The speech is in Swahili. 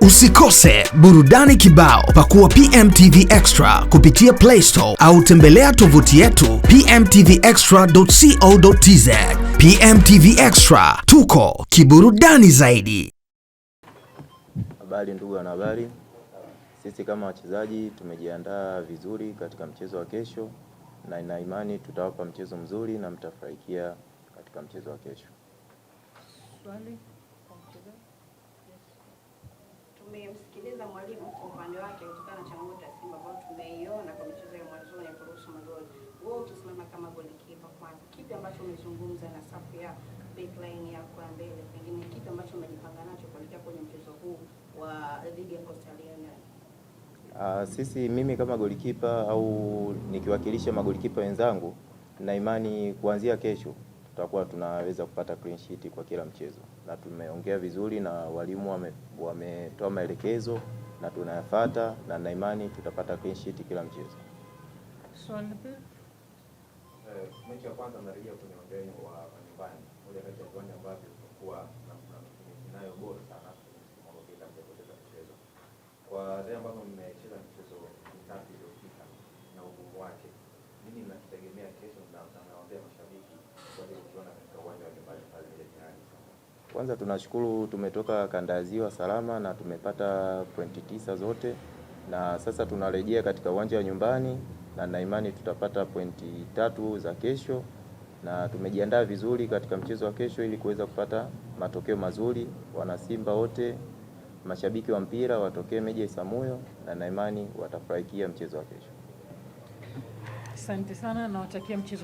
Usikose burudani kibao, pakua PMTV Extra kupitia Play Store au tembelea tovuti yetu pmtvextra.co.tz. PMTV Extra, tuko kiburudani zaidi. Habari ndugu wanahabari, sisi kama wachezaji tumejiandaa vizuri katika mchezo wa kesho, na ina imani tutawapa mchezo mzuri na mtafurahikia katika mchezo wa kesho. Swali? Tumemsikiliza mwalimu kwa upande wake kutokana na changamoto ya Simba ambayo tumeiona kwa michezo ya mwanzo ya kuruhusu magoli. Wewe ukisimama kama golikipa kwanza, kipi ambacho umezungumza na safu ya backline yako ya mbele? Pengine kipi ambacho umejipanga nacho kuelekea kwenye mchezo huu wa dhidi ya Coastal Union? Mimi kama golikipa au nikiwakilisha magolikipa wenzangu, na imani kuanzia kesho tutakuwa tunaweza kupata clean sheet kwa kila mchezo, na tumeongea vizuri na walimu wametoa maelekezo na tunayafuata, na na imani tutapata clean sheet kila mchezo. Swali mechi ya kwanza mnarejea kwenye uwanja wa nyumbani, moja kati ya viwanja ambavyo kwa nayo bora sana kwa kupoteza mchezo. Kwa zile ambazo mmecheza mchezo mitatu iliyopita na ugumu wake, nini mnakitegemea kesho na mnawaambia mashabiki wale ukiona katika uwanja wa nyumbani pale jirani? Kwanza tunashukuru tumetoka kanda ya Ziwa salama na tumepata pointi 9 zote, na sasa tunarejea katika uwanja wa nyumbani na na imani tutapata pointi 3 za kesho, na tumejiandaa vizuri katika mchezo wa kesho ili kuweza kupata matokeo mazuri. Wana Simba wote, mashabiki wa mpira watokee Meja Isamuhyo, na na imani watafurahikia mchezo wa kesho. Asante sana na watakia mchezo